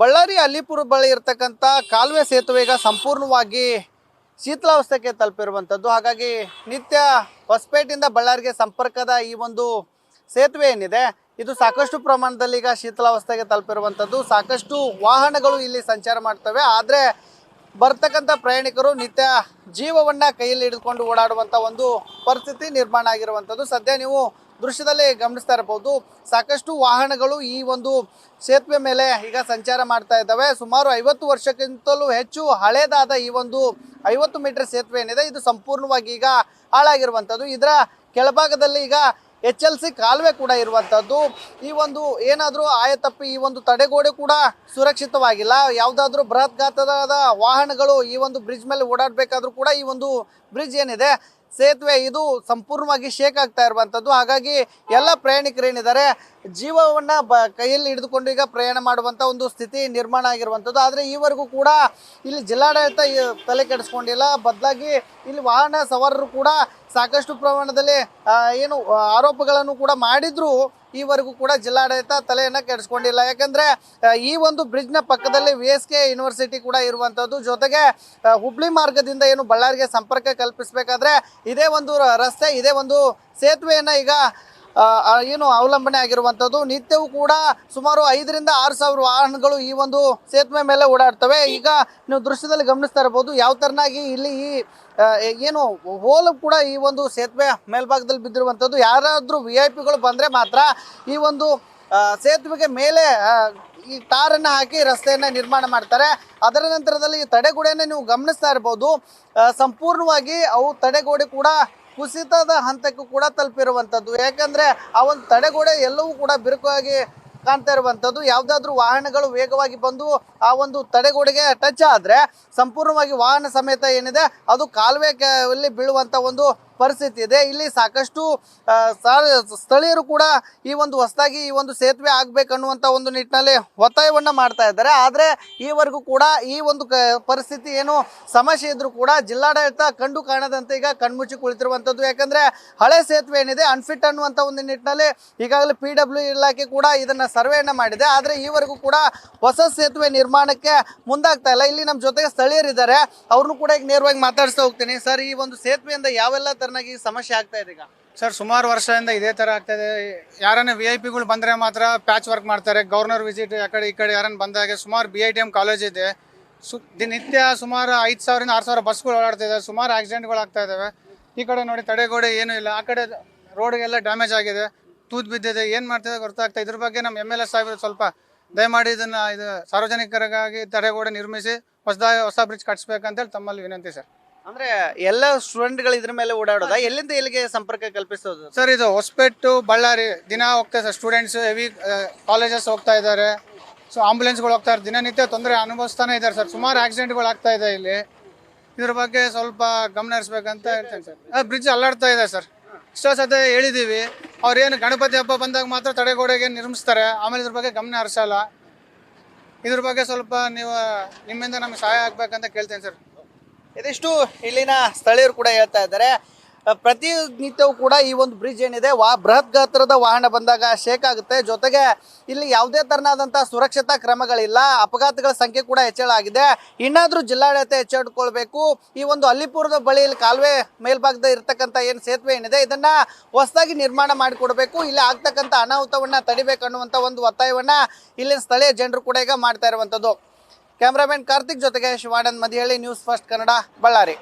ಬಳ್ಳಾರಿ ಅಲ್ಲಿಪುರ ಬಳಿ ಇರತಕ್ಕಂಥ ಕಾಲುವೆ ಸೇತುವೆ ಈಗ ಸಂಪೂರ್ಣವಾಗಿ ಶೀತಲಾವಸ್ಥೆಗೆ ತಲುಪಿರುವಂಥದ್ದು. ಹಾಗಾಗಿ ನಿತ್ಯ ಹೊಸಪೇಟೆಯಿಂದ ಬಳ್ಳಾರಿಗೆ ಸಂಪರ್ಕದ ಈ ಒಂದು ಸೇತುವೆ ಏನಿದೆ ಇದು ಸಾಕಷ್ಟು ಪ್ರಮಾಣದಲ್ಲಿ ಈಗ ಶೀತಲಾವಸ್ಥೆಗೆ ತಲುಪಿರುವಂಥದ್ದು. ಸಾಕಷ್ಟು ವಾಹನಗಳು ಇಲ್ಲಿ ಸಂಚಾರ ಮಾಡ್ತವೆ. ಆದರೆ ಬರ್ತಕ್ಕಂಥ ಪ್ರಯಾಣಿಕರು ನಿತ್ಯ ಜೀವವನ್ನು ಕೈಯಲ್ಲಿ ಹಿಡಿದುಕೊಂಡು ಓಡಾಡುವಂಥ ಒಂದು ಪರಿಸ್ಥಿತಿ ನಿರ್ಮಾಣ ಆಗಿರುವಂಥದ್ದು. ಸದ್ಯ ನೀವು ದೃಶ್ಯದಲ್ಲಿ ಗಮನಿಸ್ತಾ ಇರಬಹುದು, ಸಾಕಷ್ಟು ವಾಹನಗಳು ಈ ಒಂದು ಸೇತುವೆ ಮೇಲೆ ಈಗ ಸಂಚಾರ ಮಾಡ್ತಾ ಇದ್ದಾವೆ. ಸುಮಾರು 50 ವರ್ಷಕ್ಕಿಂತಲೂ ಹೆಚ್ಚು ಹಳೇದಾದ ಈ ಒಂದು 50 ಮೀಟರ್ ಸೇತುವೆ ಏನಿದೆ ಇದು ಸಂಪೂರ್ಣವಾಗಿ ಈಗ ಹಾಳಾಗಿರುವಂಥದ್ದು. ಇದರ ಕೆಳಭಾಗದಲ್ಲಿ ಈಗ HLC ಕಾಲುವೆ ಕೂಡ ಇರುವಂಥದ್ದು. ಈ ಒಂದು ಏನಾದರೂ ಆಯತಪ್ಪಿ ಈ ಒಂದು ತಡೆಗೋಡೆ ಕೂಡ ಸುರಕ್ಷಿತವಾಗಿಲ್ಲ. ಯಾವುದಾದ್ರೂ ಬೃಹತ್ ಗಾತ್ರದ ವಾಹನಗಳು ಈ ಒಂದು ಬ್ರಿಡ್ಜ್ ಮೇಲೆ ಓಡಾಡಬೇಕಾದ್ರೂ ಕೂಡ ಈ ಒಂದು ಬ್ರಿಡ್ಜ್ ಏನಿದೆ ಸೇತುವೆ ಇದು ಸಂಪೂರ್ಣವಾಗಿ ಶೇಕ್ ಆಗ್ತಾ ಇರುವಂಥದ್ದು. ಹಾಗಾಗಿ ಎಲ್ಲ ಪ್ರಯಾಣಿಕರು ಏನಿದ್ದಾರೆ ಜೀವವನ್ನು ಕೈಯಲ್ಲಿ ಹಿಡಿದುಕೊಂಡು ಈಗ ಪ್ರಯಾಣ ಮಾಡುವಂಥ ಒಂದು ಸ್ಥಿತಿ ನಿರ್ಮಾಣ ಆಗಿರುವಂಥದ್ದು. ಆದರೆ ಈವರೆಗೂ ಕೂಡ ಇಲ್ಲಿ ಜಿಲ್ಲಾಡಳಿತ ತಲೆ ಕೆಡಿಸ್ಕೊಂಡಿಲ್ಲ. ಬದಲಾಗಿ ಇಲ್ಲಿ ವಾಹನ ಸವಾರರು ಕೂಡ ಸಾಕಷ್ಟು ಪ್ರಮಾಣದಲ್ಲಿ ಏನು ಆರೋಪಗಳನ್ನು ಕೂಡ ಮಾಡಿದ್ರು ಈವರೆಗೂ ಕೂಡ ಜಿಲ್ಲಾಡಳಿತ ತಲೆಯನ್ನು ಕೆಡಿಸ್ಕೊಂಡಿಲ್ಲ. ಯಾಕಂದರೆ ಈ ಒಂದು ಬ್ರಿಡ್ಜ್ನ ಪಕ್ಕದಲ್ಲಿ VSK ಯೂನಿವರ್ಸಿಟಿ ಕೂಡ ಇರುವಂಥದ್ದು. ಜೊತೆಗೆ ಹುಬ್ಳಿ ಮಾರ್ಗದಿಂದ ಏನು ಬಳ್ಳಾರಿಗೆ ಸಂಪರ್ಕ ಕಲ್ಪಿಸಬೇಕಾದ್ರೆ ಇದೇ ಒಂದು ರಸ್ತೆ, ಇದೇ ಒಂದು ಸೇತುವೆಯನ್ನು ಈಗ ಏನು ಅವಲಂಬನೆ ಆಗಿರುವಂಥದ್ದು. ನಿತ್ಯವೂ ಕೂಡ ಸುಮಾರು 5,000 to 6,000 ವಾಹನಗಳು ಈ ಒಂದು ಸೇತುವೆ ಮೇಲೆ ಓಡಾಡ್ತವೆ. ಈಗ ನೀವು ದೃಶ್ಯದಲ್ಲಿ ಗಮನಿಸ್ತಾ ಇರ್ಬೋದು ಯಾವ ಥರನಾಗಿ ಇಲ್ಲಿ ಈ ಏನು ಹೋಲು ಕೂಡ ಈ ಒಂದು ಸೇತುವೆ ಮೇಲ್ಭಾಗದಲ್ಲಿ ಬಿದ್ದಿರುವಂಥದ್ದು. ಯಾರಾದರೂ VIP ಗಳು ಬಂದರೆ ಮಾತ್ರ ಈ ಒಂದು ಸೇತುವೆಗೆ ಮೇಲೆ ಈ ಟಾರನ್ನು ಹಾಕಿ ರಸ್ತೆಯನ್ನು ನಿರ್ಮಾಣ ಮಾಡ್ತಾರೆ. ಅದರ ನಂತರದಲ್ಲಿ ಈ ತಡೆಗೋಡೆಯನ್ನು ನೀವು ಗಮನಿಸ್ತಾ ಇರ್ಬೋದು, ಸಂಪೂರ್ಣವಾಗಿ ಅವು ತಡೆಗೋಡೆ ಕೂಡ ಕುಸಿತದ ಹಂತಕ್ಕೂ ಕೂಡ ತಲುಪಿರುವಂಥದ್ದು. ಯಾಕಂದರೆ ಆ ಒಂದು ತಡೆಗೋಡೆ ಎಲ್ಲವೂ ಕೂಡ ಬಿರುಕಾಗಿ ಕಾಣ್ತಾ ಇರುವಂಥದ್ದು. ಯಾವುದಾದ್ರೂ ವಾಹನಗಳು ವೇಗವಾಗಿ ಬಂದು ಆ ಒಂದು ತಡೆಗೋಡೆಗೆ ಟಚ್ ಆದರೆ ಸಂಪೂರ್ಣವಾಗಿ ವಾಹನ ಸಮೇತ ಏನಿದೆ ಅದು ಕಾಲುವೆಯಲ್ಲಿ ಬೀಳುವಂಥ ಒಂದು ಪರಿಸ್ಥಿತಿ ಇದೆ. ಇಲ್ಲಿ ಸಾಕಷ್ಟು ಸ್ಥಳೀಯರು ಕೂಡ ಈ ಒಂದು ಹೊಸದಾಗಿ ಈ ಒಂದು ಸೇತುವೆ ಆಗಬೇಕನ್ನುವಂಥ ಒಂದು ನಿಟ್ಟಿನಲ್ಲಿ ಒತ್ತಾಯವನ್ನು ಮಾಡ್ತಾ ಇದ್ದಾರೆ. ಆದರೆ ಈವರೆಗೂ ಕೂಡ ಈ ಒಂದು ಪರಿಸ್ಥಿತಿ ಏನು ಸಮಸ್ಯೆ ಇದ್ರೂ ಕೂಡ ಜಿಲ್ಲಾಡಳಿತ ಕಂಡು ಕಾಣದಂತೆ ಈಗ ಕಣ್ಮುಚ್ಚಿ ಕುಳಿತಿರುವಂಥದ್ದು. ಯಾಕಂದರೆ ಹಳೆ ಸೇತುವೆ ಏನಿದೆ ಅನ್ಫಿಟ್ ಅನ್ನುವಂಥ ಒಂದು ನಿಟ್ಟಿನಲ್ಲಿ ಈಗಾಗಲೇ PW ಇಲಾಖೆ ಕೂಡ ಇದನ್ನು ಸರ್ವೆಯನ್ನು ಮಾಡಿದೆ. ಆದರೆ ಈವರೆಗೂ ಕೂಡ ಹೊಸ ಸೇತುವೆ ನಿರ್ಮಾಣಕ್ಕೆ ಮುಂದಾಗ್ತಾ ಇಲ್ಲ. ಇಲ್ಲಿ ನಮ್ಮ ಜೊತೆಗೆ ಸ್ಥಳೀಯರಿದ್ದಾರೆ, ಅವ್ರನ್ನೂ ಕೂಡ ಈಗ ನೇರವಾಗಿ ಮಾತಾಡಿಸ್ತಾ ಹೋಗ್ತೀನಿ. ಸರ್, ಈ ಒಂದು ಸೇತುವೆಯಿಂದ ಯಾವೆಲ್ಲ ತರನಾಗಿ ಸಮಸ್ಯೆ ಆಗ್ತಾ ಇದೆ ಈಗ? ಸರ್, ಸುಮಾರು ವರ್ಷದಿಂದ ಇದೇ ಥರ ಆಗ್ತಾಯಿದೆ. ಯಾರನ್ನ VIP ಗಳು ಬಂದರೆ ಮಾತ್ರ ಪ್ಯಾಚ್ ವರ್ಕ್ ಮಾಡ್ತಾರೆ. ಗವರ್ನರ್ ವಿಸಿಟ್ ಆ ಕಡೆ ಈ ಕಡೆ ಯಾರನ್ನ ಬಂದಾಗ ಸುಮಾರು BITM ಕಾಲೇಜ್ ಇದೆ. ದಿನನಿತ್ಯ ಸುಮಾರು 5,000 to 6,000 ಬಸ್ಗಳು ಓಡಾಡ್ತಾ ಇದ್ದಾವೆ. ಸುಮಾರು ಆಕ್ಸಿಡೆಂಟ್ಗಳು ಆಗ್ತಾ ಇದ್ದಾವೆ. ಈ ಕಡೆ ನೋಡಿ ತಡೆಗೋಡೆ ಏನೂ ಇಲ್ಲ, ಆ ಕಡೆ ರೋಡ್ಗೆಲ್ಲ ಡ್ಯಾಮೇಜ್ ಆಗಿದೆ, ತೂತು ಬಿದ್ದಿದೆ. ಏನು ಮಾಡ್ತಿದೆ ಗೊತ್ತಾಗ್ತಾ. ಇದ್ರ ಬಗ್ಗೆ ನಮ್ಮ MLA ಸಾಹೇಬರು ಸ್ವಲ್ಪ ದಯಮಾಡಿ ಇದನ್ನು ಸಾರ್ವಜನಿಕರಿಗಾಗಿ ತಡೆಗೋಡೆ ನಿರ್ಮಿಸಿ ಹೊಸ ಬ್ರಿಡ್ಜ್ ಕಟ್ಸ್ಬೇಕಂತೇಳಿ ತಮ್ಮಲ್ಲಿ ವಿನಂತಿ ಸರ್. ಅಂದ್ರೆ ಎಲ್ಲ ಸ್ಟೂಡೆಂಟ್ಗಳು ಇದ್ರ ಮೇಲೆ ಓಡಾಡೋದ, ಎಲ್ಲಿಂದ ಎಲ್ಲಿಗೆ ಸಂಪರ್ಕ ಕಲ್ಪಿಸೋದು? ಸರ್, ಇದು ಹೊಸಪೇಟು ಬಳ್ಳಾರಿ ದಿನ ಹೋಗ್ತಾ ಸರ್. ಸ್ಟೂಡೆಂಟ್ಸ್ ಹೆವಿ ಕಾಲೇಜಸ್ ಹೋಗ್ತಾ ಇದ್ದಾರೆ. ಸೊ ಆಂಬುಲೆನ್ಸ್ಗಳು ಹೋಗ್ತಾ ಇದ್ದಾರೆ. ದಿನನಿತ್ಯ ತೊಂದರೆ ಅನುಭವಿಸ್ತಾನೆ ಇದ್ದಾರೆ ಸರ್. ಸುಮಾರು ಆಕ್ಸಿಡೆಂಟ್ಗಳು ಆಗ್ತಾ ಇದೆ ಇಲ್ಲಿ. ಇದ್ರ ಬಗ್ಗೆ ಸ್ವಲ್ಪ ಗಮನ ಹರಿಸ್ಬೇಕಂತ ಹೇಳ್ತೇನೆ ಸರ್. ಬ್ರಿಡ್ಜ್ ಅಲ್ಲಾಡ್ತಾ ಇದೆ ಸರ್. ಇಷ್ಟೋ ಸತ ಹೇಳಿದ್ದೀವಿ. ಅವ್ರೇನು ಗಣಪತಿ ಹಬ್ಬ ಬಂದಾಗ ಮಾತ್ರ ತಡೆಗೋಡೆಗೆ ನಿರ್ಮಿಸ್ತಾರೆ, ಆಮೇಲೆ ಇದ್ರ ಬಗ್ಗೆ ಗಮನ ಹರಿಸಲ್ಲ. ಇದ್ರ ಬಗ್ಗೆ ಸ್ವಲ್ಪ ನೀವು ನಿಮ್ಮಿಂದ ನಮ್ಗೆ ಸಹಾಯ ಆಗ್ಬೇಕಂತ ಕೇಳ್ತೇನೆ ಸರ್. ಇದಿಷ್ಟು ಇಲ್ಲಿನ ಸ್ಥಳೀಯರು ಕೂಡ ಹೇಳ್ತಾ ಇದ್ದಾರೆ. ಪ್ರತಿನಿತ್ಯವೂ ಕೂಡ ಈ ಒಂದು ಬ್ರಿಡ್ಜ್ ಏನಿದೆ ಬೃಹತ್ ಗಾತ್ರದ ವಾಹನ ಬಂದಾಗ ಶೇಕ್ ಆಗುತ್ತೆ. ಜೊತೆಗೆ ಇಲ್ಲಿ ಯಾವುದೇ ತರನಾದಂಥ ಸುರಕ್ಷತಾ ಕ್ರಮಗಳಿಲ್ಲ. ಅಪಘಾತಗಳ ಸಂಖ್ಯೆ ಕೂಡ ಹೆಚ್ಚಳ ಆಗಿದೆ. ಇನ್ನಾದರೂ ಜಿಲ್ಲಾಡಳಿತ ಎಚ್ಚೆತ್ತುಕೊಳ್ಬೇಕು. ಈ ಒಂದು ಅಲ್ಲಿಪುರದ ಬಳಿಯಲ್ಲಿ ಕಾಲುವೆ ಮೇಲ್ಭಾಗದ ಇರ್ತಕ್ಕಂಥ ಏನು ಸೇತುವೆ ಏನಿದೆ ಇದನ್ನು ಹೊಸದಾಗಿ ನಿರ್ಮಾಣ ಮಾಡಿಕೊಡ್ಬೇಕು. ಇಲ್ಲಿ ಆಗ್ತಕ್ಕಂಥ ಅನಾಹುತವನ್ನು ತಡಿಬೇಕನ್ನುವಂಥ ಒಂದು ಒತ್ತಾಯವನ್ನು ಇಲ್ಲಿನ ಸ್ಥಳೀಯ ಜನರು ಕೂಡ ಈಗ ಮಾಡ್ತಾ ಇರುವಂಥದ್ದು. ಕ್ಯಾಮ್ರಾಮನ್ ಕಾರ್ತಿಕ್ ಜೊತೆಗೆ ಶಿವಾನಂದ್ ಮದಿಹಳ್ಳಿ, ನ್ಯೂಸ್ ಫಸ್ಟ್ ಕನ್ನಡ, ಬಳ್ಳಾರಿ.